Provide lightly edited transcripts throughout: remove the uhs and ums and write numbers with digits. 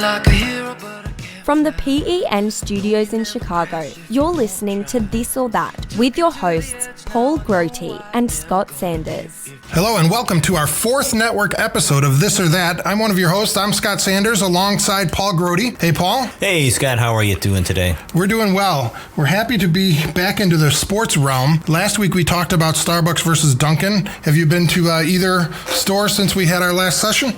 like a hero, but I can't. From the PEN studios in Chicago, you're listening to This or That with your hosts, Paul Grote and Scott Sanders. Hello and welcome to our fourth network episode of This or That. I'm one of your hosts. I'm Scott Sanders alongside Paul Grote. Hey, Paul. Hey, Scott. How are you doing today? We're doing well. We're happy to be back into the sports realm. Last week we talked about Starbucks versus Dunkin'. Have you been to either store since we had our last session?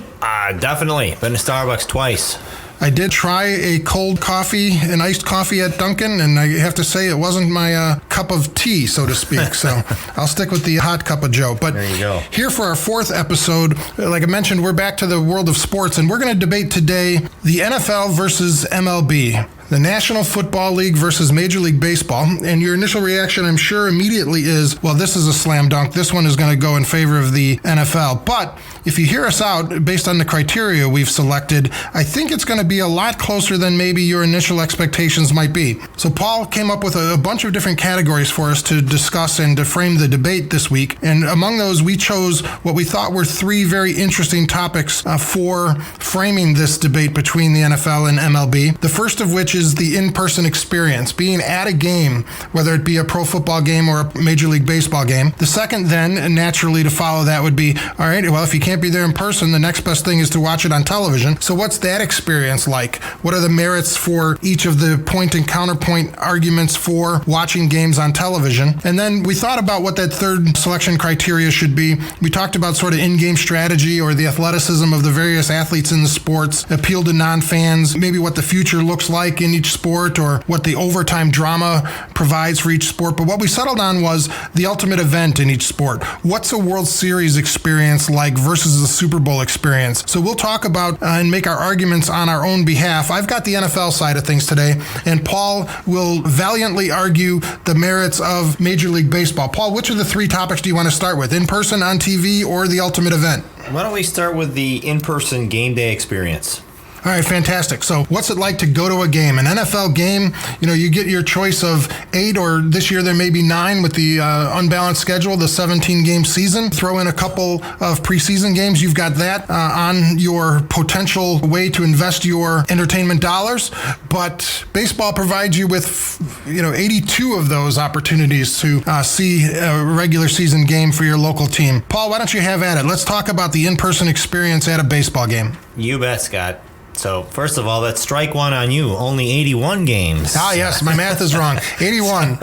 Definitely. Been to Starbucks twice. I did try a cold coffee, an iced coffee at Dunkin', and I have to say it wasn't my cup of tea, so to speak. So I'll stick with the hot cup of joe. But there you go. Here for our fourth episode, like I mentioned, we're back to the world of sports, and we're going to debate today the NFL versus MLB. The National Football League versus Major League Baseball. And your initial reaction, I'm sure, immediately is, well, this is a slam dunk. This one is going to go in favor of the NFL. But if you hear us out, based on the criteria we've selected, I think it's going to be a lot closer than maybe your initial expectations might be. So Paul came up with a bunch of different categories for us to discuss and to frame the debate this week. And among those, we chose what we thought were three very interesting topics for framing this debate between the NFL and MLB. The first of which is the in-person experience, being at a game, whether it be a pro football game or a Major League Baseball game. The second then, and naturally to follow that, would be, all right, well, if you can't be there in person, the next best thing is to watch it on television. So what's that experience like? What are the merits for each of the point and counterpoint arguments for watching games on television? And then we thought about what that third selection criteria should be. We talked about sort of in-game strategy or the athleticism of the various athletes in the sports, appeal to non-fans, maybe what the future looks like in each sport or what the overtime drama provides for each sport. But what we settled on was the ultimate event in each sport. What's a World Series experience like versus a Super Bowl experience? So we'll talk about and make our arguments on our own behalf. I've got the NFL side of things today, and Paul will valiantly argue the merits of Major League Baseball. Paul, which of the three topics do you want to start with? In person, on TV, or the ultimate event? Why don't we start with the in-person game day experience? All right, fantastic. So what's it like to go to a game? An NFL game, you get your choice of 8, or this year there may be 9 with the unbalanced schedule, the 17-game season. Throw in a couple of preseason games. You've got that on your potential way to invest your entertainment dollars. But baseball provides you with, 82 of those opportunities to see a regular season game for your local team. Paul, why don't you have at it? Let's talk about the in-person experience at a baseball game. You bet, Scott. So, first of all, that's strike one on you. Only 81 games. Yes, my math is wrong. 81.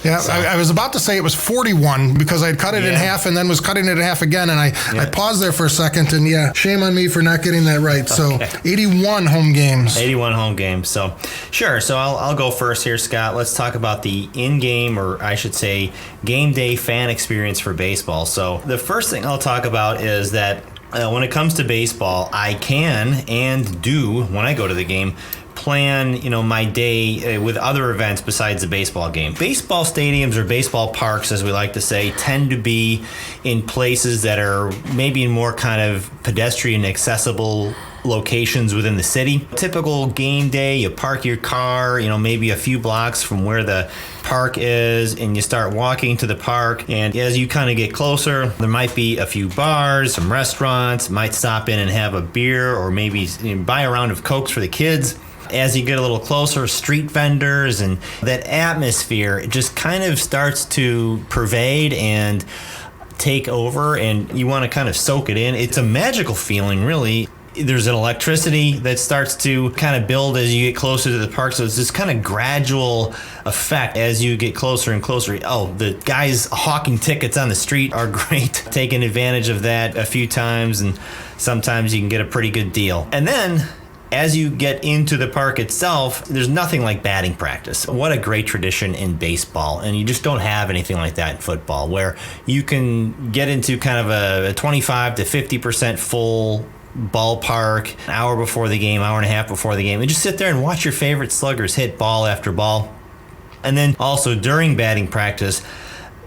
Yeah, so. I was about to say it was 41 because I'd cut it in half and then was cutting it in half again, and I paused there for a second, and shame on me for not getting that right. So, 81 home games. 81 home games. So, sure. So, I'll go first here, Scott. Let's talk about the in-game, or I should say, game day fan experience for baseball. So, the first thing I'll talk about is that when it comes to baseball, I can and do, when I go to the game, plan, my day with other events besides the baseball game. Baseball stadiums, or baseball parks, as we like to say, tend to be in places that are maybe in more kind of pedestrian accessible locations within the city. Typical game day, you park your car, maybe a few blocks from where the park is, and you start walking to the park. And as you kind of get closer, there might be a few bars, some restaurants, might stop in and have a beer, or maybe buy a round of Cokes for the kids. As you get a little closer, street vendors, and that atmosphere just kind of starts to pervade and take over, and you want to kind of soak it in. It's a magical feeling, really. There's an electricity that starts to kind of build as you get closer to the park. So it's this kind of gradual effect as you get closer and closer. Oh, the guys hawking tickets on the street are great. Taking advantage of that a few times, and sometimes you can get a pretty good deal. And then as you get into the park itself, there's nothing like batting practice. What a great tradition in baseball. And you just don't have anything like that in football, where you can get into kind of a 25 to 50% full ballpark an hour before the game, hour and a half before the game, and just sit there and watch your favorite sluggers hit ball after ball. And then also during batting practice,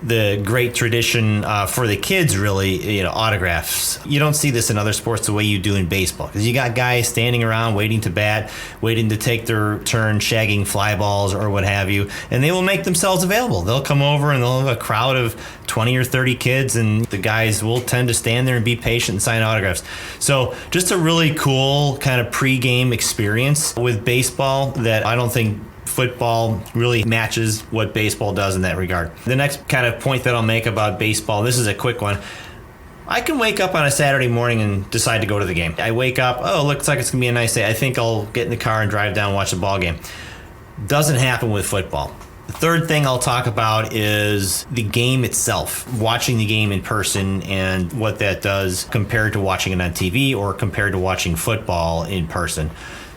the great tradition for the kids, really, autographs. You don't see this in other sports the way you do in baseball, because you got guys standing around waiting to bat, waiting to take their turn shagging fly balls or what have you, and they will make themselves available. They'll come over and they'll have a crowd of 20 or 30 kids, and the guys will tend to stand there and be patient and sign autographs. So just a really cool kind of pre-game experience with baseball that I don't think football really matches what baseball does in that regard. The next kind of point that I'll make about baseball, this is a quick one. I can wake up on a Saturday morning and decide to go to the game. I wake up, looks like it's going to be a nice day. I think I'll get in the car and drive down and watch the ball game. Doesn't happen with football. The third thing I'll talk about is the game itself, watching the game in person and what that does compared to watching it on TV or compared to watching football in person.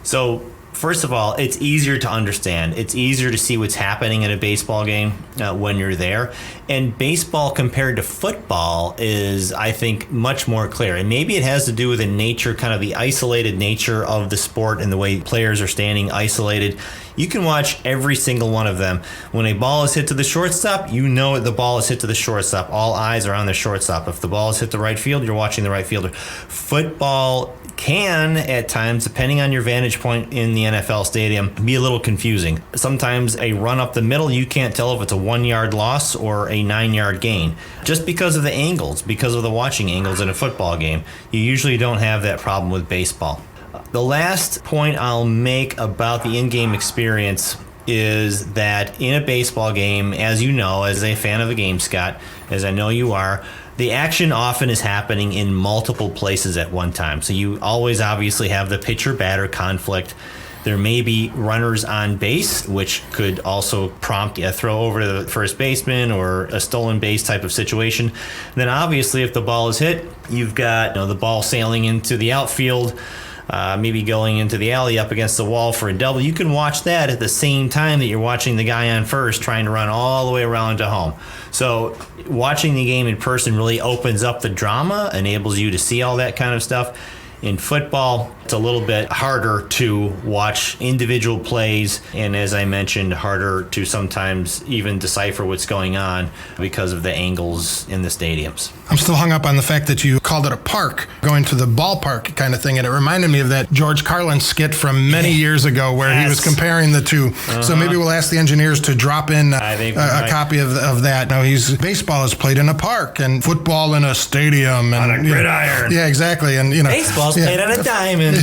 So first of all, it's easier to understand. It's easier to see what's happening in a baseball game when you're there. And baseball compared to football is, I think, much more clear. And maybe it has to do with the nature, kind of the isolated nature of the sport and the way players are standing isolated. You can watch every single one of them. When a ball is hit to the shortstop, you know the ball is hit to the shortstop. All eyes are on the shortstop. If the ball is hit the right field, you're watching the right fielder. Football can, at times, depending on your vantage point in the NFL stadium, be a little confusing. Sometimes a run up the middle, you can't tell if it's a 1-yard loss or a 9-yard gain. Just because of the angles, because of the watching angles in a football game, you usually don't have that problem with baseball. The last point I'll make about the in-game experience is that in a baseball game, as you know, as a fan of the game, Scott, as I know you are, the action often is happening in multiple places at one time. So you always obviously have the pitcher-batter conflict. There may be runners on base, which could also prompt a throw over to the first baseman or a stolen base type of situation. And then obviously if the ball is hit, you've got the ball sailing into the outfield, maybe going into the alley up against the wall for a double. You can watch that at the same time that you're watching the guy on first trying to run all the way around to home. So watching the game in person really opens up the drama, enables you to see all that kind of stuff. In football, it's a little bit harder to watch individual plays, and as I mentioned, harder to sometimes even decipher what's going on because of the angles in the stadiums. I'm still hung up on the fact that you called it a park, going to the ballpark kind of thing, and it reminded me of that George Carlin skit from many years ago where he was comparing the two. So maybe we'll ask the engineers to drop in a copy of that. Now, baseball is played in a park and football in a stadium. And, on a gridiron. Yeah, exactly. And baseball's played on a diamond.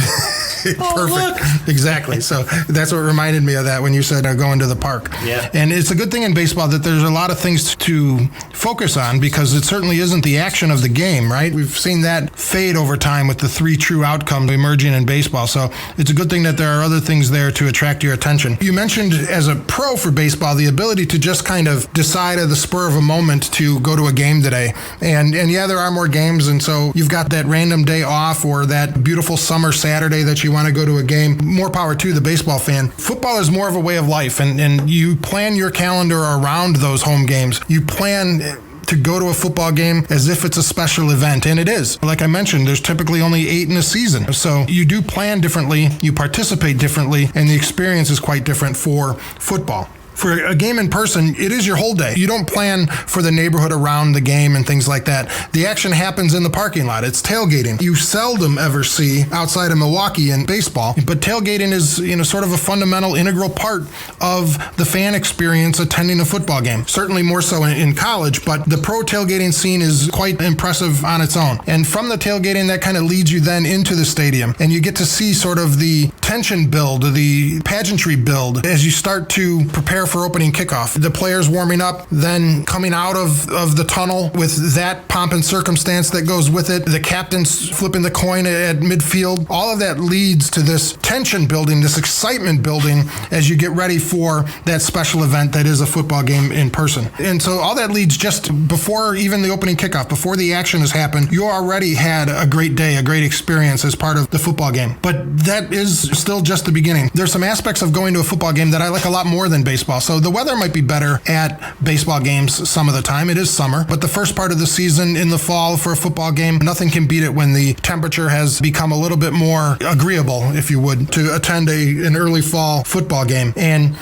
Perfect. Exactly. So that's what reminded me of that when you said going to the park. Yeah. And it's a good thing in baseball that there's a lot of things to focus on because it certainly isn't the action of the game, right? We've seen that fade over time with the 3 true outcomes emerging in baseball. So it's a good thing that there are other things there to attract your attention. You mentioned as a pro for baseball, the ability to just kind of decide at the spur of a moment to go to a game today. And yeah, there are more games. And so you've got that random day off or that beautiful summer Saturday that you want to go to a game. More power to the baseball fan. Football is more of a way of life, and you plan your calendar around those home games. You plan to go to a football game as if it's a special event, and it is. Like I mentioned, there's typically only 8 in a season. So you do plan differently, you participate differently, and the experience is quite different for football. For a game in person, it is your whole day. You don't plan for the neighborhood around the game and things like that. The action happens in the parking lot. It's tailgating. You seldom ever see outside of Milwaukee in baseball, but tailgating is, sort of a fundamental, integral part of the fan experience attending a football game. Certainly more so in college, but the pro tailgating scene is quite impressive on its own. And from the tailgating, that kind of leads you then into the stadium, and you get to see sort of the tension build, the pageantry build as you start to prepare for opening kickoff. The players warming up, then coming out of the tunnel with that pomp and circumstance that goes with it, the captain's flipping the coin at midfield. All of that leads to this tension building, this excitement building as you get ready for that special event that is a football game in person. And so all that leads just before even the opening kickoff, before the action has happened, you already had a great day, a great experience as part of the football game. But that is still just the beginning. There's some aspects of going to a football game that I like a lot more than baseball. So the weather might be better at baseball games some of the time. It is summer, but the first part of the season in the fall for a football game, nothing can beat it when the temperature has become a little bit more agreeable, if you would, to attend an early fall football game. And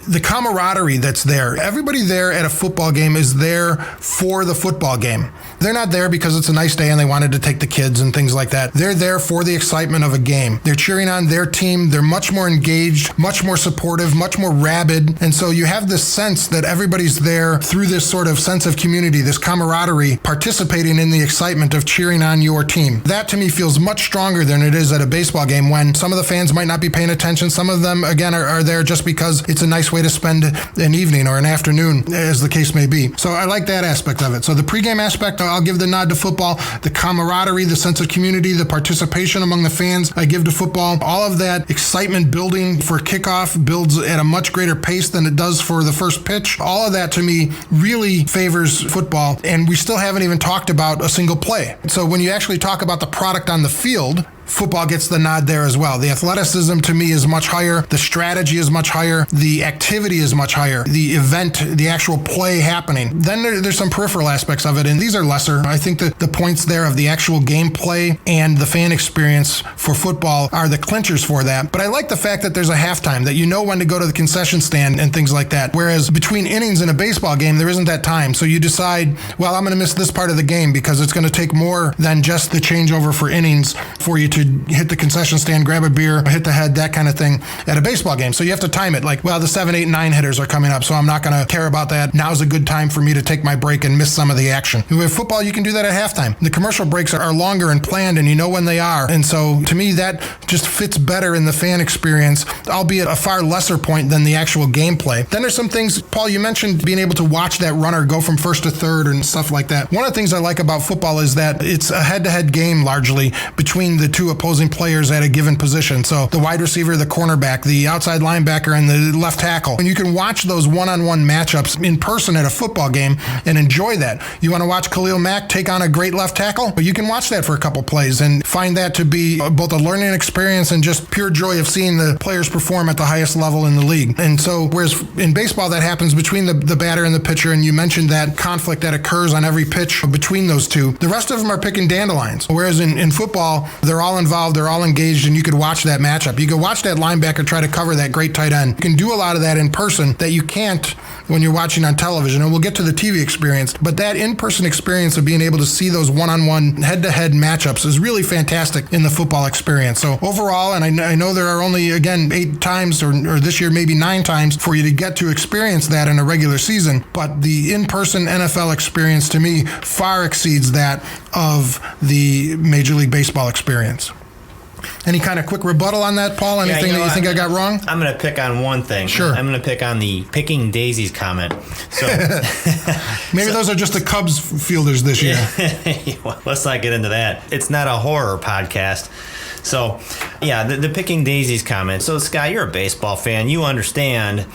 the camaraderie that's there. Everybody there at a football game is there for the football game. They're not there because it's a nice day and they wanted to take the kids and things like that. They're there for the excitement of a game. They're cheering on their team. They're much more engaged, much more supportive, much more rabid. And so you have this sense that everybody's there through this sort of sense of community, this camaraderie, participating in the excitement of cheering on your team. That to me feels much stronger than it is at a baseball game when some of the fans might not be paying attention. Some of them, again, are there just because it's a nice way to spend an evening or an afternoon, as the case may be. So I like that aspect of it. So the pregame aspect, I'll give the nod to football. The camaraderie, the sense of community, the participation among the fans, I give to football. All of that excitement building for kickoff builds at a much greater pace than it does for the first pitch. All of that to me really favors football, and we still haven't even talked about a single play. So when you actually talk about the product on the field, football gets the nod there as well. The athleticism to me is much higher. The strategy is much higher. The activity is much higher. The event, the actual play happening. Then there's some peripheral aspects of it, and these are lesser. I think that the points there of the actual gameplay and the fan experience for football are the clinchers for that. But I like the fact that there's a halftime, that you know when to go to the concession stand and things like that. Whereas between innings in a baseball game, there isn't that time. So you decide, well, I'm going to miss this part of the game because it's going to take more than just the changeover for innings for you to hit the concession stand, grab a beer, hit the head, that kind of thing at a baseball game. So you have to time it like, well, the 7, 8, 9 hitters are coming up, so I'm not going to care about that. Now's a good time for me to take my break and miss some of the action. With football, you can do that at halftime. The commercial breaks are longer and planned, and you know when they are. And so to me, that just fits better in the fan experience, albeit a far lesser point than the actual gameplay. Then there's some things, Paul, you mentioned being able to watch that runner go from first to third and stuff like that. One of the things I like about football is that it's a head-to-head game largely between the two opposing players at a given position. So the wide receiver, the cornerback, the outside linebacker, and the left tackle. And you can watch those one-on-one matchups in person at a football game and enjoy that. You want to watch Khalil Mack take on a great left tackle? But you can watch that for a couple plays and find that to be both a learning experience and just pure joy of seeing the players perform at the highest level in the league. And so, whereas in baseball that happens between the batter and the pitcher, and you mentioned that conflict that occurs on every pitch between those two, the rest of them are picking dandelions. Whereas in football, they're all involved, they're all engaged, and you could watch that matchup. You could watch that linebacker try to cover that great tight end. You can do a lot of that in person that you can't when you're watching on television, and we'll get to the TV experience, but that in-person experience of being able to see those one-on-one head-to-head matchups is really fantastic in the football experience. So overall, and I know there are only, again, 8 times or this year maybe 9 times for you to get to experience that in a regular season, but the in-person NFL experience to me far exceeds that of the Major League Baseball experience. Any kind of quick rebuttal on that, Paul? Anything that you think I got wrong? I'm going to pick on one thing. Sure. I'm going to pick on the picking daisies comment. So maybe those are just the Cubs fielders this year. Well, let's not get into that. It's not a horror podcast. So, yeah, the picking daisies comment. So, Scott, you're a baseball fan. You understand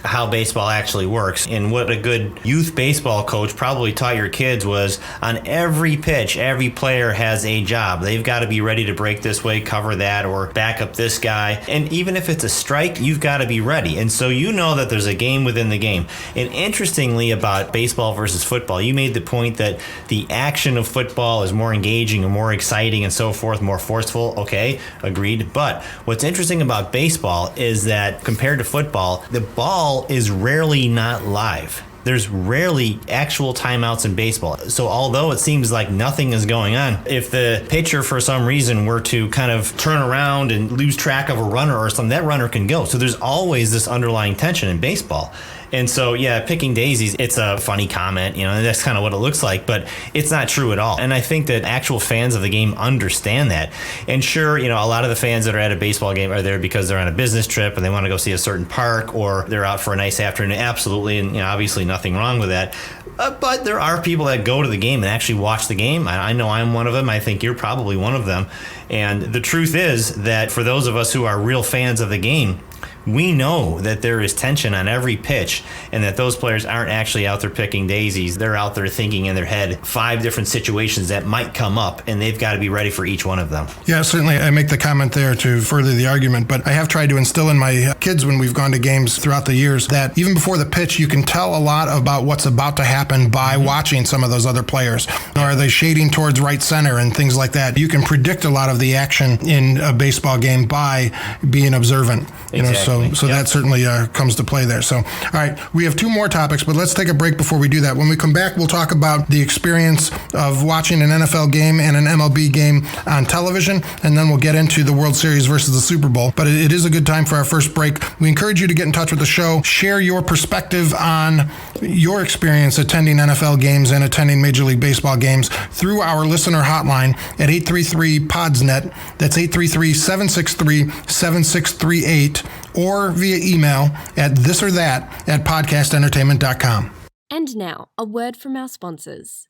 how baseball actually works, and what a good youth baseball coach probably taught your kids was on every pitch, every player has a job. They've got to be ready to break this way, cover that, or back up this guy. And even if it's a strike, you've got to be ready. And so you know that there's a game within the game. And interestingly about baseball versus football, you made the point that the action of football is more engaging and more exciting and so forth, more forceful. Okay, agreed. But what's interesting about baseball is that compared to football, the ball is rarely not live. There's rarely actual timeouts in baseball. So although it seems like nothing is going on, if the pitcher for some reason were to kind of turn around and lose track of a runner or something, that runner can go. So there's always this underlying tension in baseball. And so, yeah, picking daisies, it's a funny comment, and that's kind of what it looks like, but it's not true at all. And I think that actual fans of the game understand that. And sure, a lot of the fans that are at a baseball game are there because they're on a business trip and they want to go see a certain park, or they're out for a nice afternoon. Absolutely. And, obviously nothing wrong with that. But there are people that go to the game and actually watch the game. I know I'm one of them. I think you're probably one of them. And the truth is that for those of us who are real fans of the game, we know that there is tension on every pitch and that those players aren't actually out there picking daisies. They're out there thinking in their head 5 different situations that might come up, and they've got to be ready for each one of them. Yeah, certainly. I make the comment there to further the argument, but I have tried to instill in my kids when we've gone to games throughout the years that even before the pitch, you can tell a lot about what's about to happen by watching some of those other players. Are they shading towards right center and things like that? You can predict a lot of the action in a baseball game by being observant. Exactly. So So that certainly comes to play there. So, all right, we have two more topics, but let's take a break before we do that. When we come back, we'll talk about the experience of watching an NFL game and an MLB game on television, and then we'll get into the World Series versus the Super Bowl. But it is a good time for our first break. We encourage you to get in touch with the show, share your perspective on your experience attending NFL games and attending Major League Baseball games through our listener hotline at 833-PODSNET. That's 833-763-7638, or via email at thisorthat@podcastentertainment.com. And now, a word from our sponsors.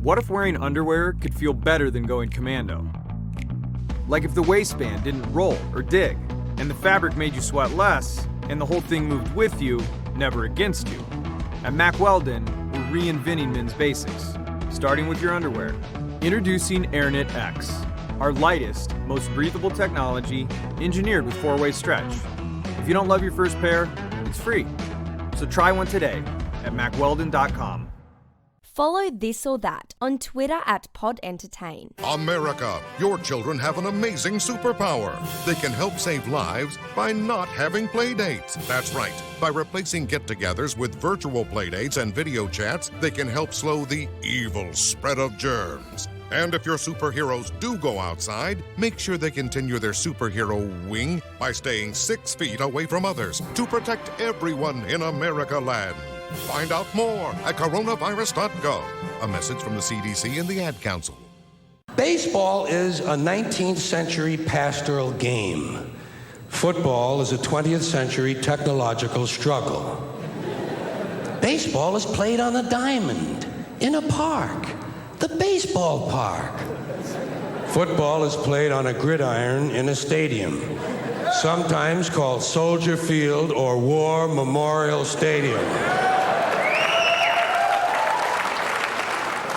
What if wearing underwear could feel better than going commando? Like if the waistband didn't roll or dig, and the fabric made you sweat less, and the whole thing moved with you, never against you. At Mack Weldon, we're reinventing men's basics, starting with your underwear. Introducing AirKnit X, our lightest, most breathable technology, engineered with 4-way stretch. If you don't love your first pair, it's free. So try one today at MackWeldon.com. Follow This or That on Twitter at PodEntertain. America, your children have an amazing superpower. They can help save lives by not having play dates. That's right. By replacing get-togethers with virtual play dates and video chats, they can help slow the evil spread of germs. And if your superheroes do go outside, make sure they continue their superhero wing by staying 6 feet away from others to protect everyone in America land. Find out more at coronavirus.gov. A message from the CDC and the Ad Council. Baseball is a 19th century pastoral game. Football is a 20th century technological struggle. Baseball is played on a diamond, in a park, the baseball park. Football is played on a gridiron in a stadium, sometimes called Soldier Field or War Memorial Stadium.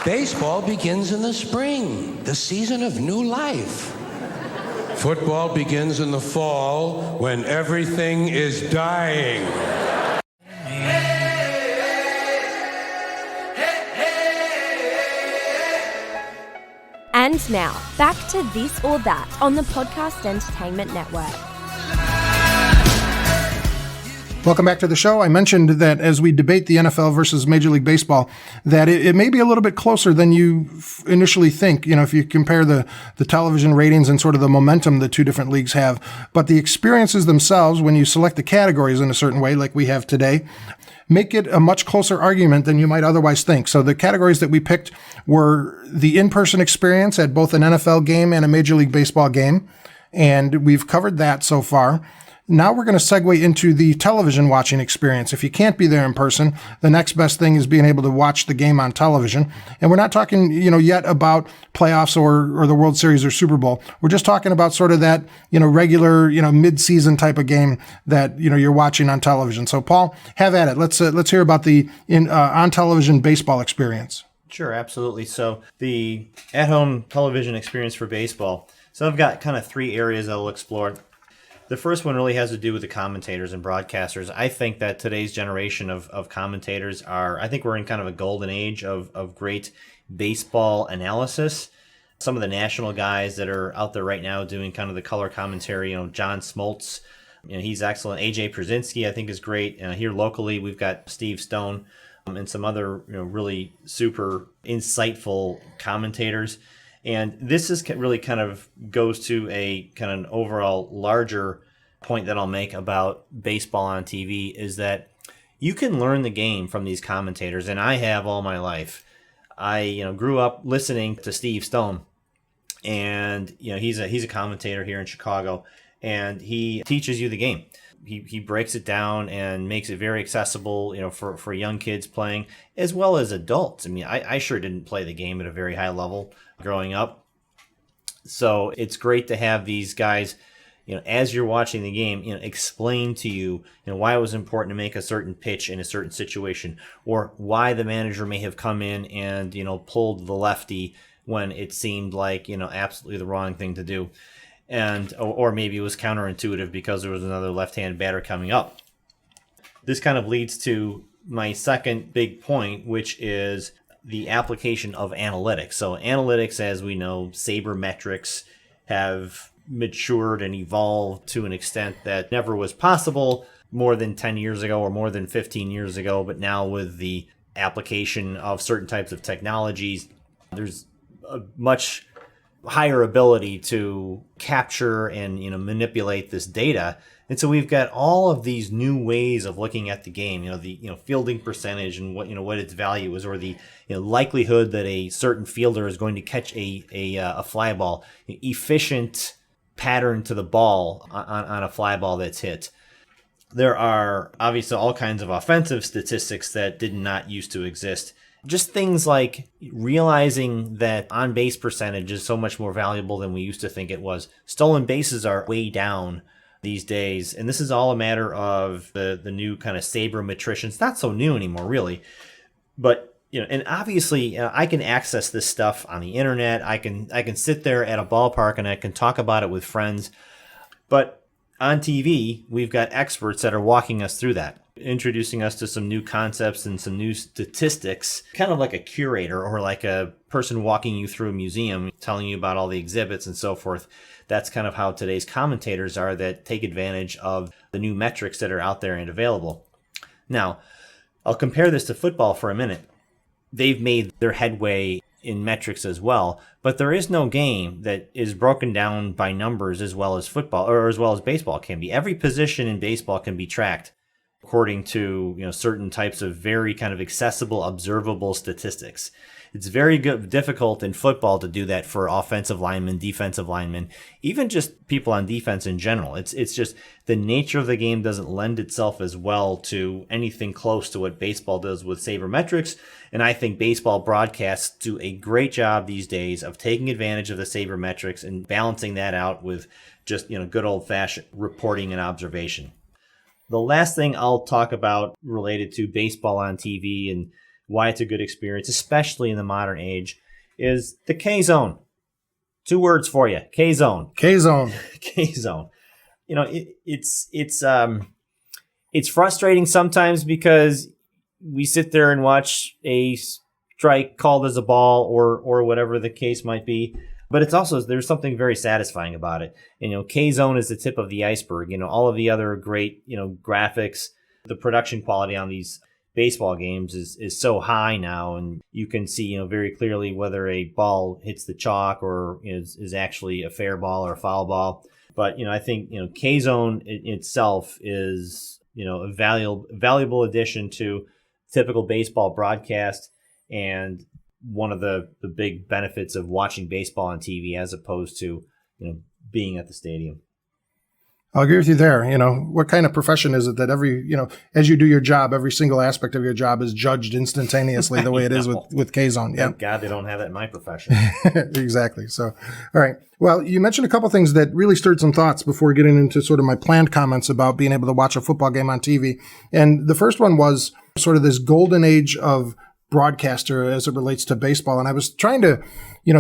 Baseball begins in the spring, the season of new life. Football begins in the fall when everything is dying. And now, back to This or That on the Podcast Entertainment Network. Welcome back to the show. I mentioned that as we debate the NFL versus Major League Baseball, that it may be a little bit closer than you initially think, if you compare the television ratings and sort of the momentum the two different leagues have. But the experiences themselves, when you select the categories in a certain way, like we have today, make it a much closer argument than you might otherwise think. So the categories that we picked were the in-person experience at both an NFL game and a Major League Baseball game. And we've covered that so far. Now we're going to segue into the television watching experience. If you can't be there in person, the next best thing is being able to watch the game on television. And we're not talking, yet about playoffs or the World Series or Super Bowl. We're just talking about sort of that, regular, mid-season type of game that, you're watching on television. So Paul, have at it. Let's hear about the on television baseball experience. Sure, absolutely. So the at-home television experience for baseball. So I've got kind of 3 areas I'll explore. The first one really has to do with the commentators and broadcasters. I think that today's generation of commentators I think we're in kind of a golden age of great baseball analysis. Some of the national guys that are out there right now doing kind of the color commentary, John Smoltz, he's excellent. AJ Przinsky, I think, is great. Here locally, we've got Steve Stone and some other really super insightful commentators. And this is really kind of goes to a kind of an overall larger point that I'll make about baseball on TV is that you can learn the game from these commentators, and I have all my life. I grew up listening to Steve Stone, and he's a commentator here in Chicago, and he teaches you the game. He breaks it down and makes it very accessible, for young kids playing as well as adults. I mean, I sure didn't play the game at a very high level growing up. So it's great to have these guys, as you're watching the game, explain to you, why it was important to make a certain pitch in a certain situation, or why the manager may have come in and, pulled the lefty when it seemed like, absolutely the wrong thing to do. And or maybe it was counterintuitive because there was another left-handed batter coming up. This kind of leads to my second big point, which is the application of analytics. So analytics, as we know, sabermetrics, have matured and evolved to an extent that never was possible more than 10 years ago or more than 15 years ago. But now with the application of certain types of technologies, there's a much higher ability to capture and manipulate this data. And so we've got all of these new ways of looking at the game, the fielding percentage and what its value is, or the likelihood that a certain fielder is going to catch a fly ball, efficient pattern to the ball on a fly ball that's hit. There are obviously all kinds of offensive statistics that did not used to exist. Just things like realizing that on-base percentage is so much more valuable than we used to think it was. Stolen bases are way down these days, and this is all a matter of the new kind of sabermetrician. It's not so new anymore, really. But and obviously I can access this stuff on the internet. I can sit there at a ballpark and I can talk about it with friends. But on TV, we've got experts that are walking us through that, introducing us to some new concepts and some new statistics, kind of like a curator or like a person walking you through a museum, telling you about all the exhibits and so forth. That's kind of how today's commentators are, that take advantage of the new metrics that are out there and available. Now, I'll compare this to football for a minute. They've made their headway in metrics as well, but there is no game that is broken down by numbers as well as football or as well as baseball can be. Every position in baseball can be tracked according to certain types of very kind of accessible, observable statistics. It's very difficult in football to do that for offensive linemen, defensive linemen, even just people on defense in general. It's just the nature of the game doesn't lend itself as well to anything close to what baseball does with sabermetrics. And I think baseball broadcasts do a great job these days of taking advantage of the sabermetrics and balancing that out with just good old-fashioned reporting and observation. The last thing I'll talk about related to baseball on TV and why it's a good experience, especially in the modern age, is the K-Zone. 2 words for you. K-Zone. K-Zone. K-Zone. It's frustrating sometimes because we sit there and watch a strike called as a ball or whatever the case might be. But it's also, there's something very satisfying about it. K-Zone is the tip of the iceberg. All of the other great, graphics, the production quality on these baseball games is so high now, and you can see very clearly whether a ball hits the chalk or is actually a fair ball or a foul ball. But I think K-Zone itself is a valuable addition to typical baseball broadcast, and one of the big benefits of watching baseball on TV as opposed to being at the stadium. I'll agree with you there. What kind of profession is it that as you do your job, every single aspect of your job is judged instantaneously the way it is with K-Zone? Yeah. Thank God they don't have that in my profession. Exactly. So, all right. Well, you mentioned a couple things that really stirred some thoughts before getting into sort of my planned comments about being able to watch a football game on TV. And the first one was sort of this golden age of broadcaster as it relates to baseball. And I was trying to,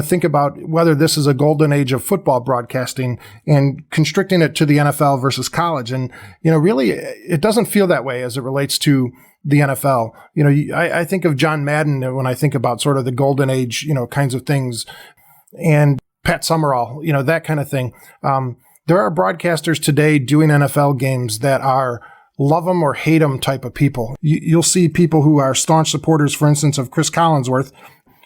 think about whether this is a golden age of football broadcasting and constricting it to the NFL versus college. And, really it doesn't feel that way as it relates to the NFL. I think of John Madden when I think about sort of the golden age, kinds of things, and Pat Summerall, that kind of thing. There are broadcasters today doing NFL games that are love them or hate them type of people. You'll see people who are staunch supporters, for instance, of Chris Collinsworth,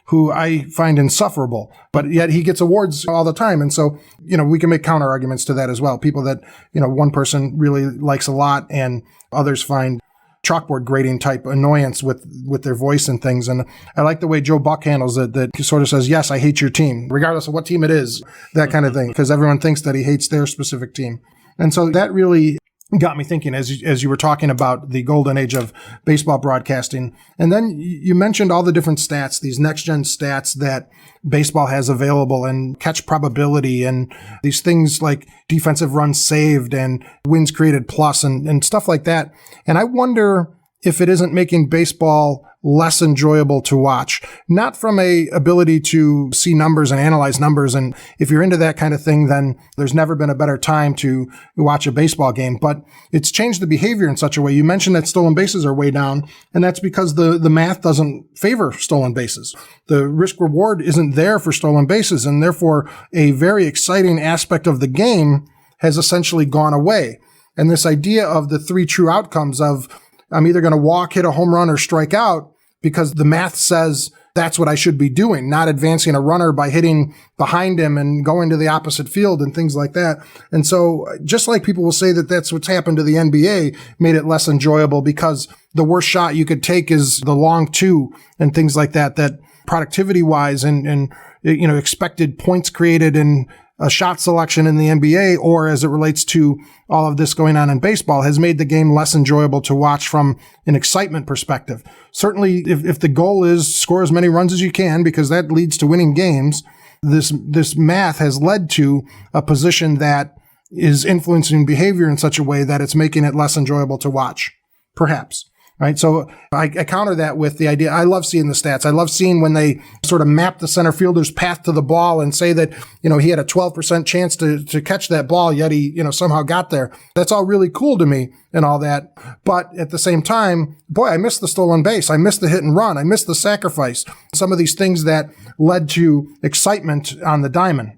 who I find insufferable, but yet he gets awards all the time. And so, we can make counter arguments to that as well. People that, one person really likes a lot and others find chalkboard grading type annoyance with their voice and things. And I like the way Joe Buck handles it, that he sort of says, yes, I hate your team, regardless of what team it is, that kind of thing, because everyone thinks that he hates their specific team. And so that really got me thinking as you were talking about the golden age of baseball broadcasting. And then you mentioned all the different stats, these next-gen stats that baseball has available, and catch probability, and these things like defensive runs saved and wins created plus and stuff like that. And I wonder if it isn't making baseball less enjoyable to watch. Not from a ability to see numbers and analyze numbers. And if you're into that kind of thing, then there's never been a better time to watch a baseball game. But it's changed the behavior in such a way. You mentioned that stolen bases are way down, and that's because the math doesn't favor stolen bases. The risk reward isn't there for stolen bases, and therefore a very exciting aspect of the game has essentially gone away. And this idea of the three true outcomes of I'm either going to walk, hit a home run, or strike out because the math says that's what I should be doing, not advancing a runner by hitting behind him and going to the opposite field and things like that. And so just like people will say that that's what's happened to the NBA, made it less enjoyable because the worst shot you could take is the long two and things like that, that productivity wise and expected points created and a shot selection in the NBA, or as it relates to all of this going on in baseball, has made the game less enjoyable to watch from an excitement perspective. Certainly, if the goal is score as many runs as you can, because that leads to winning games, this math has led to a position that is influencing behavior in such a way that it's making it less enjoyable to watch, perhaps. Right. So I counter that with the idea. I love seeing the stats. I love seeing when they sort of map the center fielder's path to the ball and say that, he had a 12% chance to catch that ball, yet he, somehow got there. That's all really cool to me and all that. But at the same time, boy, I missed the stolen base. I missed the hit and run. I missed the sacrifice. Some of these things that led to excitement on the diamond.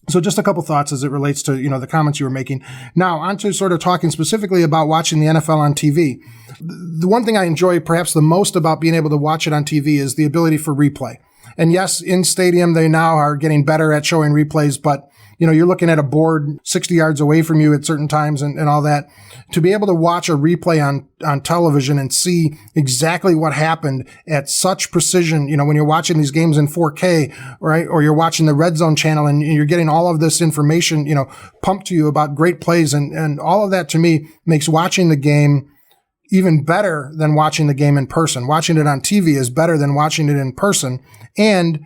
So just a couple thoughts as it relates to, the comments you were making. Now, on to sort of talking specifically about watching the NFL on TV. The one thing I enjoy perhaps the most about being able to watch it on TV is the ability for replay. And yes, in stadium, they now are getting better at showing replays, but you're looking at a board 60 yards away from you at certain times and all that. To be able to watch a replay on television and see exactly what happened at such precision, when you're watching these games in 4K, right? Or you're watching the Red Zone channel and you're getting all of this information, pumped to you about great plays. And all of that to me makes watching the game even better than watching the game in person. Watching it on TV is better than watching it in person. And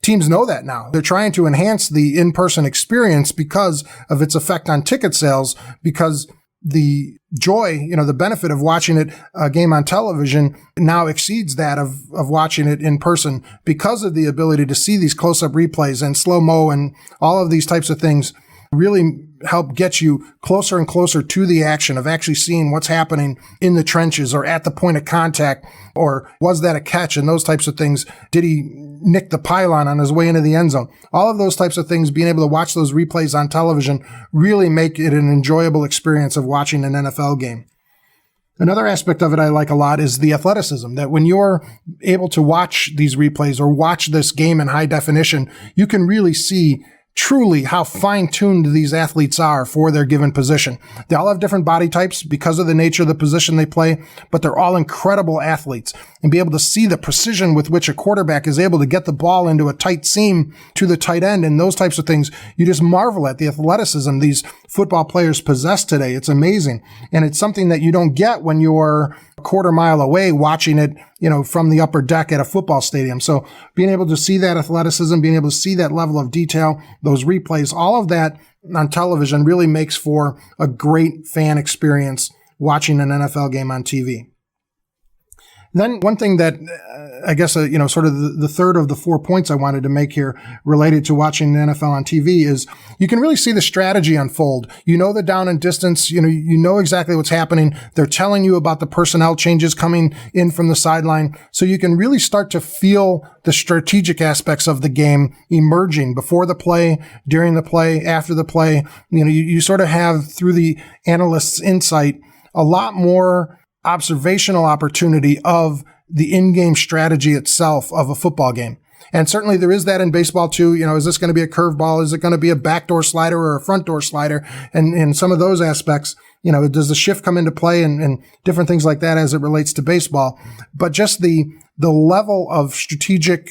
teams know that now. They're trying to enhance the in-person experience because of its effect on ticket sales, because the joy, the benefit of watching a game on television now exceeds that of watching it in person because of the ability to see these close-up replays and slow-mo and all of these types of things really help get you closer and closer to the action of actually seeing what's happening in the trenches or at the point of contact, or was that a catch and those types of things. Did he nick the pylon on his way into the end zone? All of those types of things, being able to watch those replays on television really make it an enjoyable experience of watching an NFL game. Another aspect of it I like a lot is the athleticism, that when you're able to watch these replays or watch this game in high definition, you can really see truly how fine-tuned these athletes are for their given position. They all have different body types because of the nature of the position they play, but they're all incredible athletes. And be able to see the precision with which a quarterback is able to get the ball into a tight seam to the tight end and those types of things, you just marvel at the athleticism these football players possess today. It's amazing. And it's something that you don't get when you're a quarter mile away watching it, from the upper deck at a football stadium. So being able to see that athleticism, being able to see that level of detail, those replays, all of that on television really makes for a great fan experience watching an NFL game on TV. Then one thing that I guess, sort of the third of the 4 points I wanted to make here related to watching the NFL on TV is you can really see the strategy unfold. The down and distance, you know exactly what's happening. They're telling you about the personnel changes coming in from the sideline. So you can really start to feel the strategic aspects of the game emerging before the play, during the play, after the play. You sort of have, through the analyst's insight, a lot more observational opportunity of the in-game strategy itself of a football game. And certainly there is that in baseball too. Is this going to be a curveball? Is it going to be a backdoor slider or a front door slider? And some of those aspects, does the shift come into play and different things like that as it relates to baseball? But just the level of strategic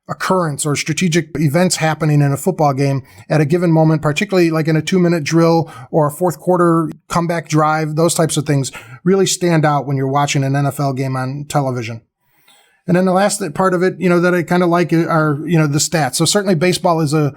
occurrence or strategic events happening in a football game at a given moment, particularly like in a 2-minute drill or a fourth quarter comeback drive, those types of things really stand out when you're watching an NFL game on television. And then the last part of it, that I kind of like are, the stats. So certainly baseball is a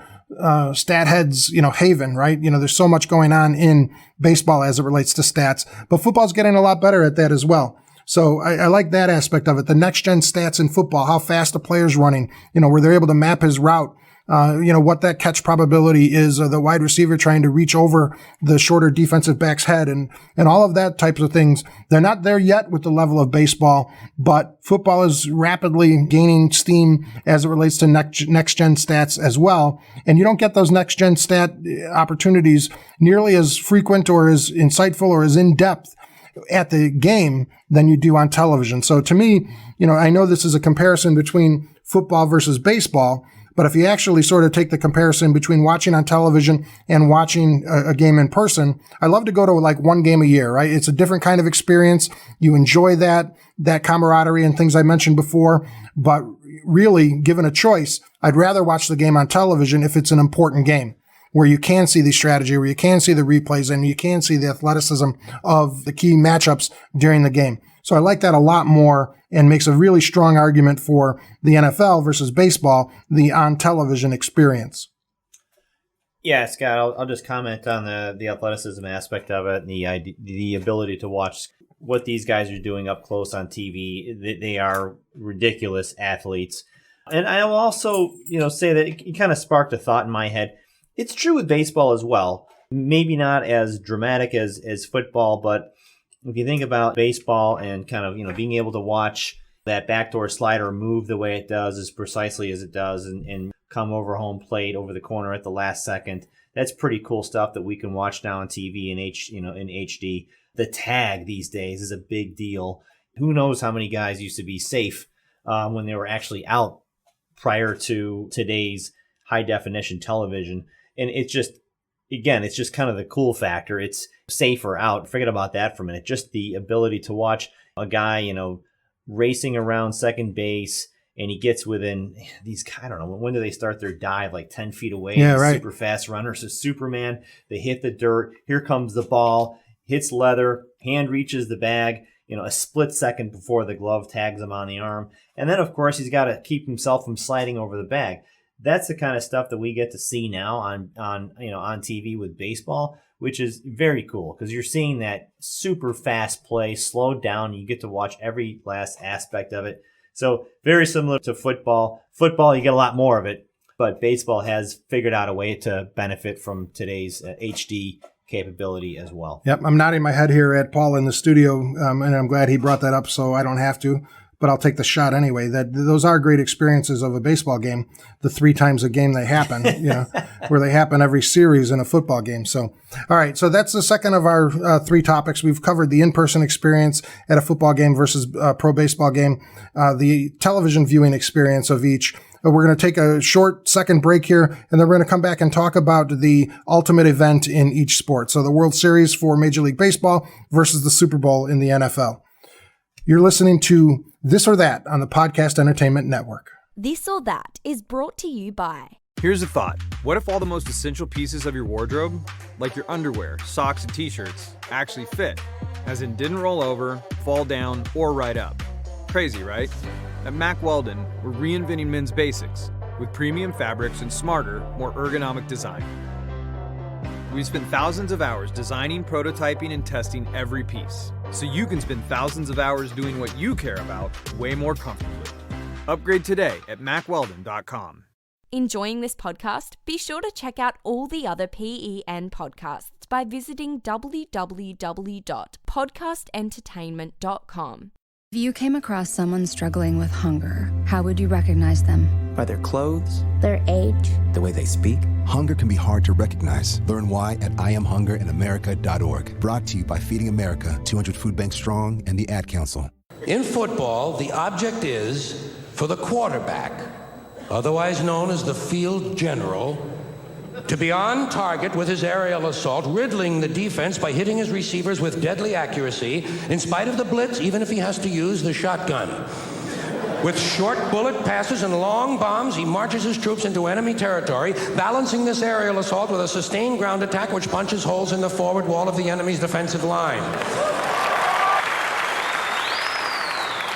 stat heads, haven, right? There's so much going on in baseball as it relates to stats, but football's getting a lot better at that as well. So I like that aspect of it. The next gen stats in football, how fast the player's running, where they're able to map his route. What that catch probability is, or the wide receiver trying to reach over the shorter defensive back's head, and all of that types of things. They're not there yet with the level of baseball, but football is rapidly gaining steam as it relates to next gen stats as well. And you don't get those next gen stat opportunities nearly as frequent or as insightful or as in depth at the game than you do on television. So to me, I know this is a comparison between football versus baseball, but if you actually sort of take the comparison between watching on television and watching a game in person, I love to go to like one game a year, right? It's a different kind of experience. You enjoy that camaraderie and things I mentioned before. But really, given a choice, I'd rather watch the game on television if it's an important game where you can see the strategy, where you can see the replays, and you can see the athleticism of the key matchups during the game. So I like that a lot more, and makes a really strong argument for the NFL versus baseball, the on-television experience. Yeah, Scott, I'll just comment on the athleticism aspect of it and the ability to watch what these guys are doing up close on TV. They are ridiculous athletes. And I will also, say that it kind of sparked a thought in my head. It's true with baseball as well. Maybe not as dramatic as football, but if you think about baseball and kind of, being able to watch that backdoor slider move the way it does, as precisely as it does, and come over home plate over the corner at the last second, that's pretty cool stuff that we can watch now on TV in HD. The tag these days is a big deal. Who knows how many guys used to be safe when they were actually out prior to today's high definition television. And it's just kind of the cool factor. It's safer out. Forget about that for a minute. Just the ability to watch a guy, racing around second base, and he gets within these, I don't know, when do they start their dive? Like 10 feet away. Yeah, right. Super fast runner. So Superman, they hit the dirt. Here comes the ball, hits leather, hand reaches the bag, a split second before the glove tags him on the arm. And then, of course, he's got to keep himself from sliding over the bag. That's the kind of stuff that we get to see now on TV with baseball, which is very cool because you're seeing that super fast play slowed down. You get to watch every last aspect of it. So very similar to football. Football, you get a lot more of it, but baseball has figured out a way to benefit from today's HD capability as well. Yep, I'm nodding my head here at Paul in the studio, and I'm glad he brought that up so I don't have to. But I'll take the shot anyway. That those are great experiences of a baseball game. The 3 times a game they happen, where they happen every series in a football game. So, all right. So that's the second of our 3 topics. We've covered the in-person experience at a football game versus a pro baseball game, the television viewing experience of each. We're going to take a short second break here, and then we're going to come back and talk about the ultimate event in each sport. So the World Series for Major League Baseball versus the Super Bowl in the NFL. You're listening to This or That on the Podcast Entertainment Network. This or That is brought to you by... Here's a thought. What if all the most essential pieces of your wardrobe, like your underwear, socks, and t-shirts, actually fit? As in didn't roll over, fall down, or ride up. Crazy, right? At Mack Weldon, we're reinventing men's basics with premium fabrics and smarter, more ergonomic design. We've spent thousands of hours designing, prototyping, and testing every piece, so you can spend thousands of hours doing what you care about way more comfortably. Upgrade today at MackWeldon.com. Enjoying this podcast? Be sure to check out all the other PEN podcasts by visiting www.podcastentertainment.com. If you came across someone struggling with hunger, how would you recognize them? By their clothes, their age, the way they speak. Hunger can be hard to recognize. Learn why at IamHungerInAmerica.org. Brought to you by Feeding America, 200 Food Banks Strong, and the Ad Council. In football, the object is for the quarterback, otherwise known as the field general, to be on target with his aerial assault, riddling the defense by hitting his receivers with deadly accuracy, in spite of the blitz, even if he has to use the shotgun. With short bullet passes and long bombs, he marches his troops into enemy territory, balancing this aerial assault with a sustained ground attack which punches holes in the forward wall of the enemy's defensive line.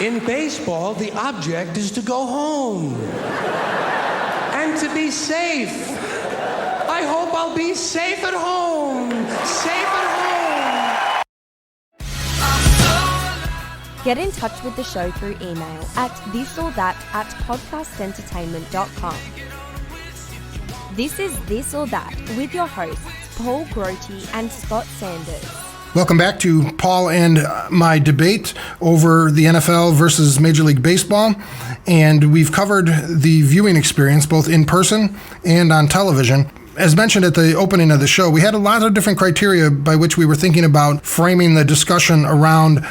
In baseball, the object is to go home and to be safe. I hope I'll be safe at home. Safe at home. Get in touch with the show through email at thisorthat@podcastentertainment.com. This is This or That with your hosts, Paul Grote and Scott Sanders. Welcome back to Paul and my debate over the NFL versus Major League Baseball. And we've covered the viewing experience both in person and on television. As mentioned at the opening of the show, we had a lot of different criteria by which we were thinking about framing the discussion around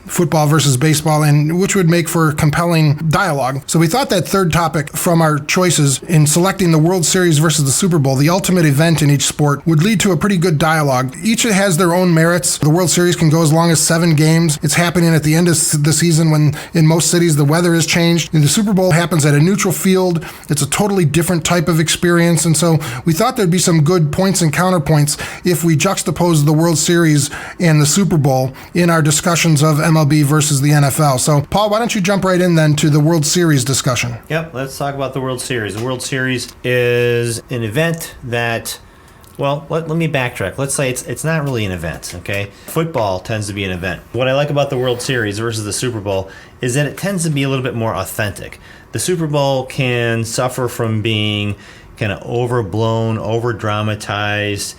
football versus baseball, and which would make for compelling dialogue. So we thought that third topic from our choices in selecting the World Series versus the Super Bowl, the ultimate event in each sport, would lead to a pretty good dialogue. Each has their own merits. The World Series can go as long as 7 games. It's happening at the end of the season when in most cities the weather has changed. And the Super Bowl happens at a neutral field. It's a totally different type of experience. And so we thought there'd be some good points and counterpoints if we juxtapose the World Series and the Super Bowl in our discussions of MLB versus the NFL. So, Paul, why don't you jump right in then to the World Series discussion? Yep, let's talk about the World Series. The World Series is an event that, well, let me backtrack. Let's say it's not really an event, okay? Football tends to be an event. What I like about the World Series versus the Super Bowl is that it tends to be a little bit more authentic. The Super Bowl can suffer from being kind of overblown, over-dramatized.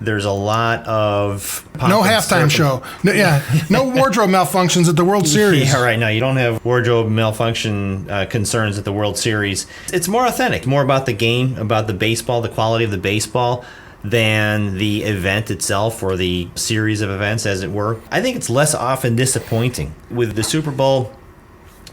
There's a lot of no halftime show. No wardrobe malfunctions at the World Series. Yeah, right. Now you don't have wardrobe malfunction concerns at the World Series. It's more authentic, more about the game, about the baseball, the quality of the baseball, than the event itself or the series of events, as it were. I think it's less often disappointing. With the Super Bowl,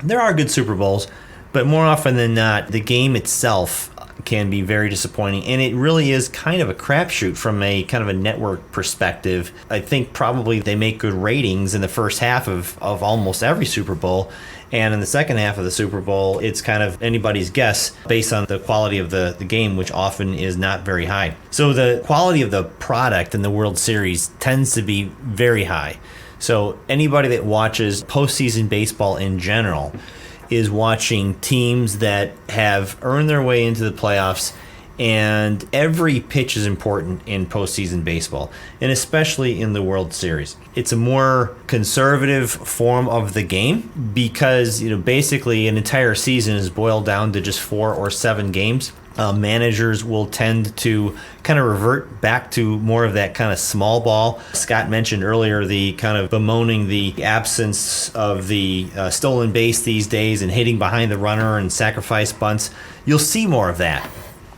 there are good Super Bowls, but more often than not, the game itself can be very disappointing, and it really is kind of a crapshoot from a kind of a network perspective. I think probably they make good ratings in the first half of almost every Super Bowl, and in the second half of the Super Bowl, it's kind of anybody's guess based on the quality of the game, which often is not very high. So the quality of the product in the World Series tends to be very high. So anybody that watches postseason baseball in general is watching teams that have earned their way into the playoffs, and every pitch is important in postseason baseball, and especially in the World Series. It's a more conservative form of the game because, basically an entire season is boiled down to just 4 or 7 games. Managers will tend to kind of revert back to more of that kind of small ball. Scott mentioned earlier the kind of bemoaning the absence of the stolen base these days and hitting behind the runner and sacrifice bunts. You'll see more of that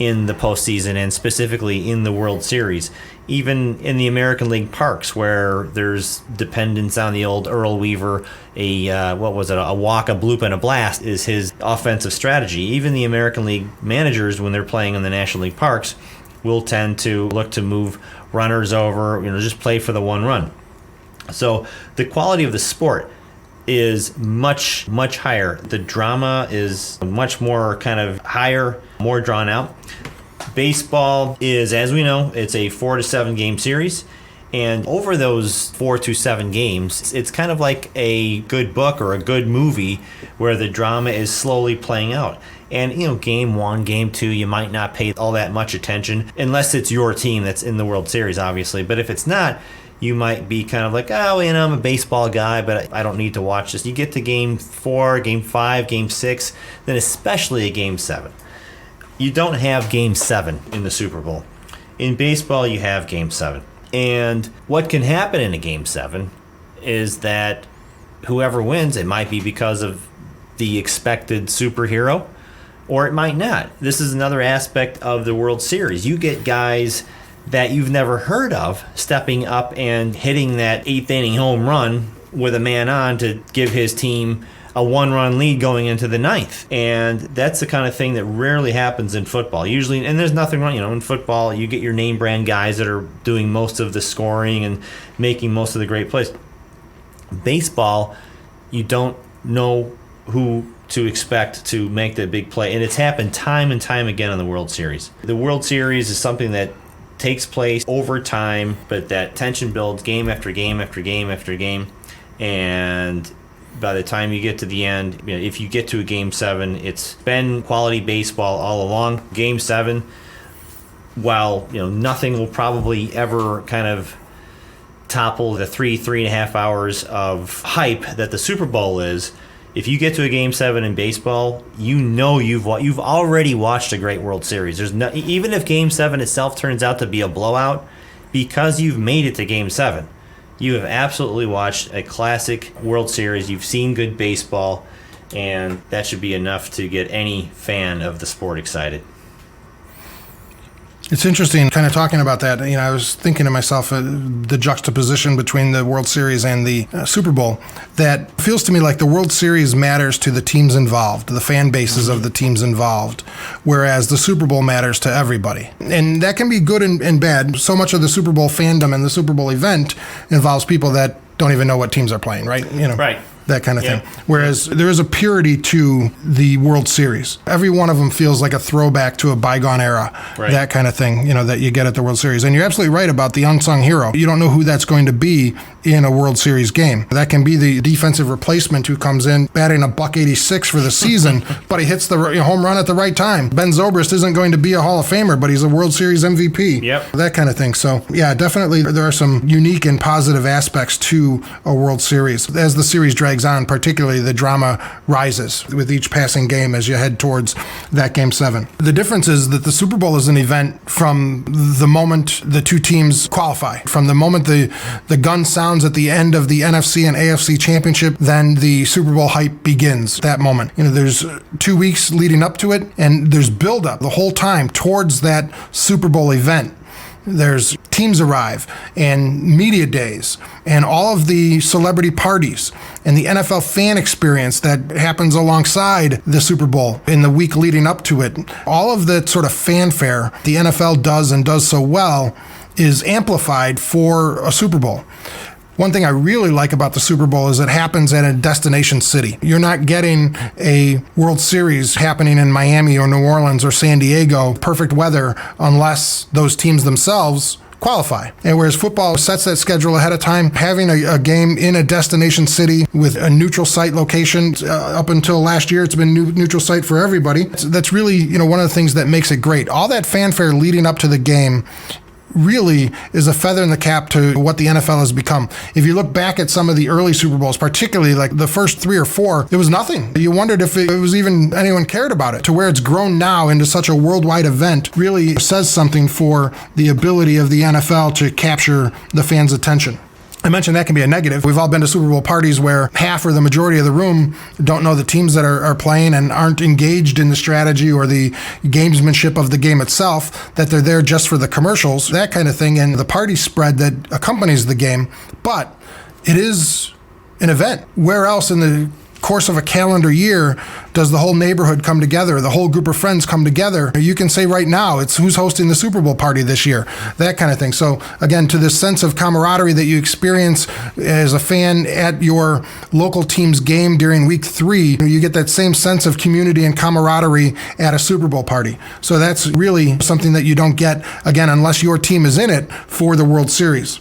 in the postseason and specifically in the World Series. Even in the American League parks where there's dependence on the old Earl Weaver, a walk, a bloop, and a blast is his offensive strategy. Even the American League managers, when they're playing in the National League parks, will tend to look to move runners over, just play for the one run. So the quality of the sport is much, much higher. The drama is much more kind of higher, more drawn out. Baseball is, as we know, it's a 4 to 7 game series. And over those 4 to 7 games, it's kind of like a good book or a good movie where the drama is slowly playing out. And, game 1, game 2, you might not pay all that much attention unless it's your team that's in the World Series, obviously. But if it's not, you might be kind of like, I'm a baseball guy, but I don't need to watch this. You get to game 4, game 5, game 6, then especially a game 7. You don't have game 7 in the Super Bowl. In baseball, you have game 7. And what can happen in a game 7 is that whoever wins, it might be because of the expected superhero, or it might not. This is another aspect of the World Series. You get guys that you've never heard of stepping up and hitting that 8th inning home run with a man on to give his team a 1-run lead going into the 9th. And that's the kind of thing that rarely happens in football. Usually, and there's nothing wrong, in football, you get your name brand guys that are doing most of the scoring and making most of the great plays. Baseball, you don't know who to expect to make the big play. And it's happened time and time again in the World Series. The World Series is something that takes place over time, but that tension builds game after game after game after game. And by the time you get to the end, if you get to a game 7, it's been quality baseball all along. Game 7, while nothing will probably ever kind of topple the 3.5 hours of hype that the Super Bowl is. If you get to a Game 7 in baseball, you've already watched a great World Series. Even if Game 7 itself turns out to be a blowout, because you've made it to Game 7, you have absolutely watched a classic World Series. You've seen good baseball, and that should be enough to get any fan of the sport excited. It's interesting kind of talking about that. I was thinking to myself, the juxtaposition between the World Series and the Super Bowl, that feels to me like the World Series matters to the teams involved, the fan bases of the teams involved, whereas the Super Bowl matters to everybody. And that can be good and bad. So much of the Super Bowl fandom and the Super Bowl event involves people that don't even know what teams are playing, right? Right. That kind of thing. Whereas there is a purity to the World Series. Every one of them feels like a throwback to a bygone era. Right. That kind of thing, that you get at the World Series. And you're absolutely right about the unsung hero. You don't know who that's going to be in a World Series game. That can be the defensive replacement who comes in batting $186 for the season, but he hits the home run at the right time. Ben Zobrist isn't going to be a Hall of Famer, but he's a World Series MVP. Yep. That kind of thing. So, yeah, definitely there are some unique and positive aspects to a World Series. As the series drags on, particularly the drama rises with each passing game as you head towards that Game 7. The difference is that the Super Bowl is an event from the moment the two teams qualify. From the moment the gun sounds at the end of the NFC and AFC championship, then the Super Bowl hype begins that moment. There's 2 weeks leading up to it, and there's build-up the whole time towards that Super Bowl event. There's teams arrive and media days and all of the celebrity parties and the NFL fan experience that happens alongside the Super Bowl in the week leading up to it. All of the sort of fanfare the NFL does and does so well is amplified for a Super Bowl. One thing I really like about the Super Bowl is it happens at a destination city. You're not getting a World Series happening in Miami or New Orleans or San Diego, perfect weather, unless those teams themselves qualify. And whereas football sets that schedule ahead of time, having a game in a destination city with a neutral site location, up until last year, it's been neutral site for everybody. That's really, one of the things that makes it great. All that fanfare leading up to the game really is a feather in the cap to what the NFL has become. If you look back at some of the early Super Bowls, particularly like the first 3 or 4, there was nothing. You wondered if it was even anyone cared about it. To where it's grown now into such a worldwide event really says something for the ability of the NFL to capture the fans' attention. I mentioned that can be a negative. We've all been to Super Bowl parties where half or the majority of the room don't know the teams that are playing and aren't engaged in the strategy or the gamesmanship of the game itself, that they're there just for the commercials, that kind of thing, and the party spread that accompanies the game. But it is an event. Where else in the course of a calendar year does the whole neighborhood come together, the whole group of friends come together? You can say right now it's who's hosting the Super Bowl party this year, that kind of thing. So again, to this sense of camaraderie that you experience as a fan at your local team's game during week 3, you get that same sense of community and camaraderie at a Super Bowl party. So that's really something that you don't get, again, unless your team is in it for the World Series.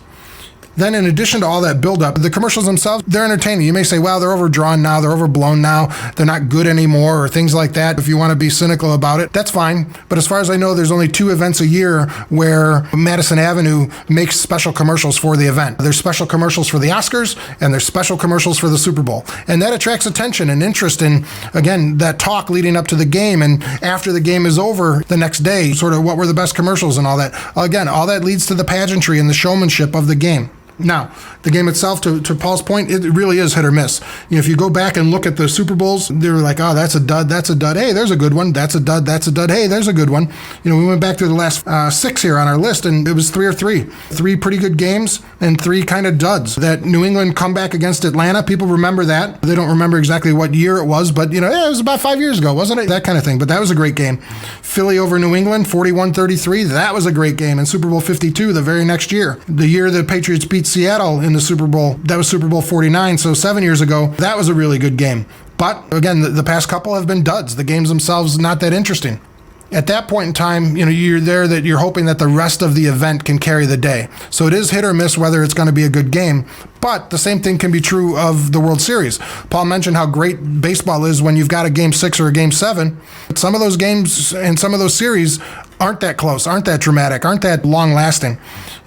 Then in addition to all that buildup, the commercials themselves, they're entertaining. You may say, well, they're overdrawn now, they're overblown now, they're not good anymore, or things like that. If you want to be cynical about it, that's fine. But as far as I know, there's only 2 events a year where Madison Avenue makes special commercials for the event. There's special commercials for the Oscars, and there's special commercials for the Super Bowl. And that attracts attention and interest in, again, that talk leading up to the game, and after the game is over the next day, sort of what were the best commercials and all that. Again, all that leads to the pageantry and the showmanship of the game. Now, the game itself, to Paul's point, it really is hit or miss. If you go back and look at the Super Bowls, they're like, oh, that's a dud, that's a dud. Hey, there's a good one. That's a dud, that's a dud. Hey, there's a good one. We went back to the last 6 here on our list, and it was 3 or 3. 3 pretty good games and 3 kind of duds. That New England comeback against Atlanta, people remember that. They don't remember exactly what year it was, but, it was about 5 years ago, wasn't it? That kind of thing. But that was a great game. Philly over New England, 41-33. That was a great game. And Super Bowl 52 the very next year. The year the Patriots beat Seattle in the Super Bowl, that was Super Bowl 49, so 7 years ago. That was a really good game. But again, the past couple have been duds. The games themselves not that interesting. At that point in time, you're there that you're hoping that the rest of the event can carry the day. So it is hit or miss whether it's going to be a good game. But the same thing can be true of the World Series. Paul mentioned how great baseball is when you've got a Game 6 or a Game 7. But some of those games and some of those series aren't that close, aren't that dramatic, aren't that long-lasting.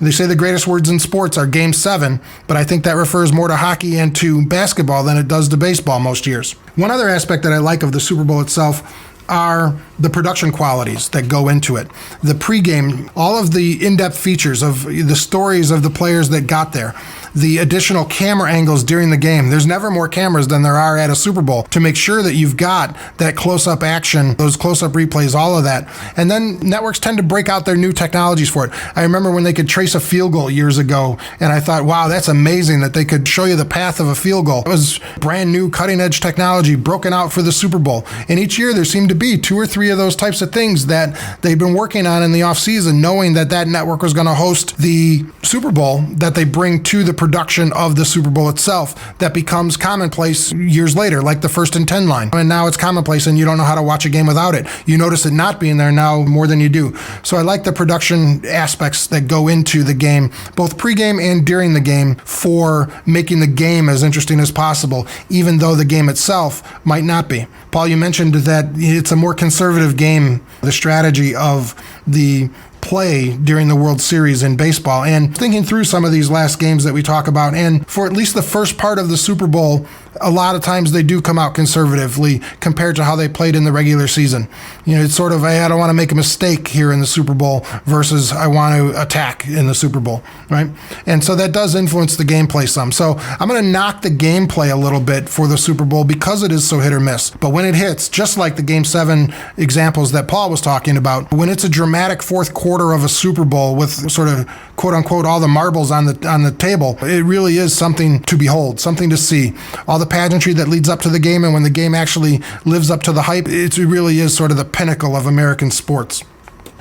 They say the greatest words in sports are Game 7, but I think that refers more to hockey and to basketball than it does to baseball most years. One other aspect that I like of the Super Bowl itself are the production qualities that go into it. The pregame, all of the in-depth features of the stories of the players that got there, the additional camera angles during the game. There's never more cameras than there are at a Super Bowl to make sure that you've got that close-up action, those close-up replays, all of that. And then networks tend to break out their new technologies for it. I remember when they could trace a field goal years ago, and I thought, wow, that's amazing that they could show you the path of a field goal. It was brand new cutting-edge technology broken out for the Super Bowl. And each year there seemed to be 2 or 3 of those types of things that they'd been working on in the offseason, knowing that that network was going to host the Super Bowl, that they bring to the production of the Super Bowl itself that becomes commonplace years later, like the 1st and 10 line. And now it's commonplace and you don't know how to watch a game without it. You notice it not being there now more than you do. So I like the production aspects that go into the game, both pregame and during the game, for making the game as interesting as possible, even though the game itself might not be. Paul, you mentioned that it's a more conservative game, the strategy of the play during the World Series in baseball. And thinking through some of these last games that we talk about, and for at least the first part of the Super Bowl, a lot of times they do come out conservatively compared to how they played in the regular season. You know, it's sort of, I don't want to make a mistake here in the Super Bowl versus I want to attack in the Super Bowl, right? And so that does influence the gameplay some. So I'm going to knock the gameplay a little bit for the Super Bowl because it is so hit or miss. But when it hits, just like the Game 7 examples that Paul was talking about, when it's a dramatic fourth quarter of a Super Bowl with sort of quote unquote all the marbles on the table, it really is something to behold, something to see. All the pageantry that leads up to the game, and when the game actually lives up to the hype, it really is sort of the pinnacle of American sports.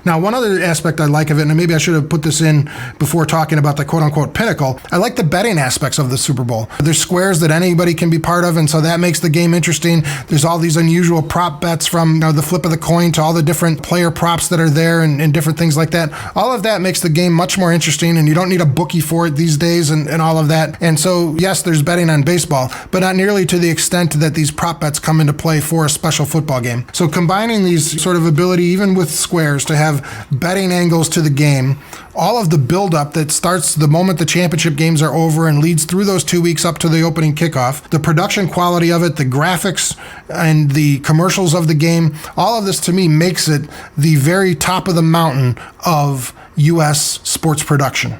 Now, one other aspect I like of it, and maybe I should have put this in before talking about the quote-unquote pinnacle, I like the betting aspects of the Super Bowl. There's squares that anybody can be part of, and so that makes the game interesting. There's all these unusual prop bets from the flip of the coin to all the different player props that are there and different things like that. All of that makes the game much more interesting, and you don't need a bookie for it these days and all of that. And so, yes, there's betting on baseball, but not nearly to the extent that these prop bets come into play for a special football game. So combining these sort of ability, even with squares, to have betting angles to the game, all of the buildup that starts the moment the championship games are over and leads through those 2 weeks up to the opening kickoff, the production quality of it, the graphics and the commercials of the game, all of this to me makes it the very top of the mountain of U.S. sports production.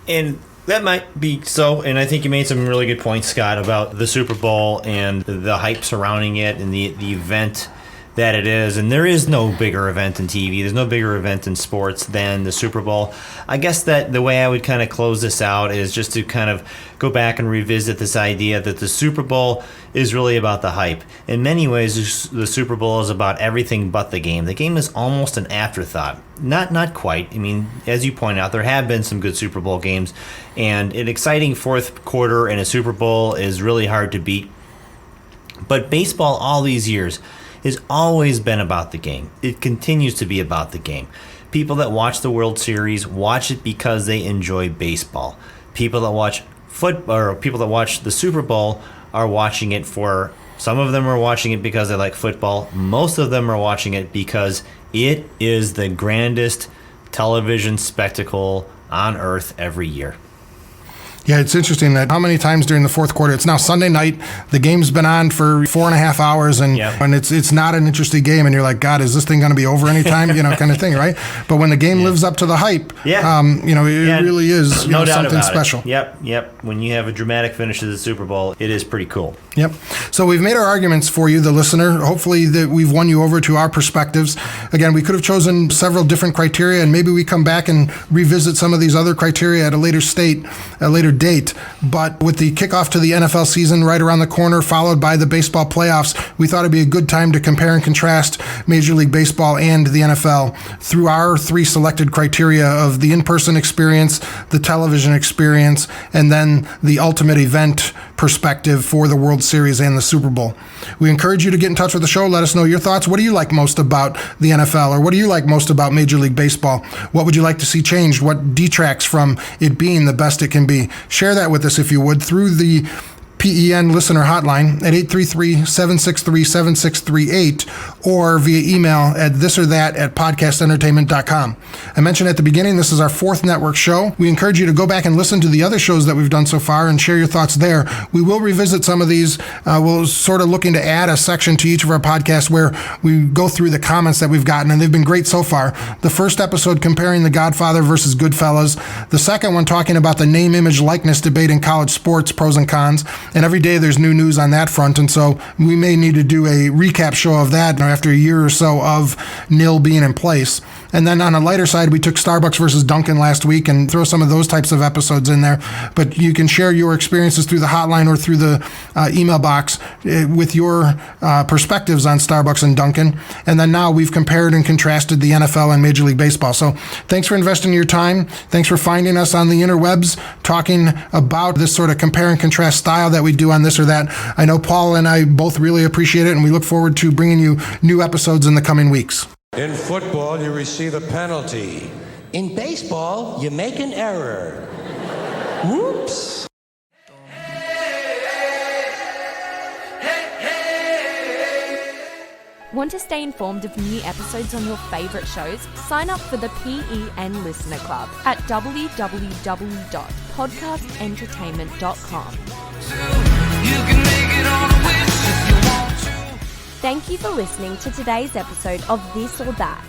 And that might be so, and I think you made some really good points, Scott, about the Super Bowl and the hype surrounding it and the event that it is. And there is no bigger event in TV. There's no bigger event in sports than the Super Bowl. I guess that the way I would kind of close this out is just to kind of go back and revisit this idea that the Super Bowl is really about the hype. In many ways, the Super Bowl is about everything but the game. The game is almost an afterthought. Not quite. I mean, as you point out, there have been some good Super Bowl games, and an exciting fourth quarter in a Super Bowl is really hard to beat. But baseball all these years has always been about the game. It continues to be about the game. People that watch the World Series watch it because they enjoy baseball. People that watch football, or people that watch the Super Bowl, are watching it for, some of them are watching it because they like football. Most of them are watching it because it is the grandest television spectacle on earth every year. Yeah, it's interesting that how many times during the fourth quarter, it's now Sunday night, the game's been on for 4.5 hours, and it's not an interesting game, and you're like, God, is this thing going to be over anytime? Kind of thing, right? But when the game lives up to the hype, it really is something special. Yep. When you have a dramatic finish to the Super Bowl, it is pretty cool. Yep. So we've made our arguments for you, the listener. Hopefully that we've won you over to our perspectives. Again, we could have chosen several different criteria, and maybe we come back and revisit some of these other criteria at a later date. But with the kickoff to the NFL season right around the corner, followed by the baseball playoffs, we thought it'd be a good time to compare and contrast Major League Baseball and the NFL through our 3 selected criteria of the in-person experience, the television experience, and then the ultimate event perspective for the World Series and the Super Bowl. We encourage you to get in touch with the show. Let us know your thoughts. What do you like most about the NFL, or what do you like most about Major League Baseball? What would you like to see changed? What detracts from it being the best it can be? Share that with us if you would through the PEN listener hotline at 833-763-7638 or via email at thisorthat@podcastentertainment.com. I mentioned at the beginning, this is our 4th network show. We encourage you to go back and listen to the other shows that we've done so far and share your thoughts there. We will revisit some of these. We'll sort of looking to add a section to each of our podcasts where we go through the comments that we've gotten, and they've been great so far. The first episode comparing The Godfather versus Goodfellas. The second one talking about the name, image, likeness debate in college sports, pros and cons. And every day there's new news on that front, and so we may need to do a recap show of that after a year or so of nil being in place. And then on a lighter side, we took Starbucks versus Dunkin' last week and throw some of those types of episodes in there. But you can share your experiences through the hotline or through the email box with your perspectives on Starbucks and Dunkin'. And then now we've compared and contrasted the NFL and Major League Baseball. So thanks for investing your time. Thanks for finding us on the interwebs, talking about this sort of compare and contrast style that we do on This or That. I know Paul and I both really appreciate it, and we look forward to bringing you new episodes in the coming weeks. In football, you receive a penalty. In baseball, you make an error. Whoops. Want to stay informed of new episodes on your favourite shows? Sign up for the PEN Listener Club at www.podcastentertainment.com. You can make it on a wish if you want to. Thank you for listening to today's episode of This or That.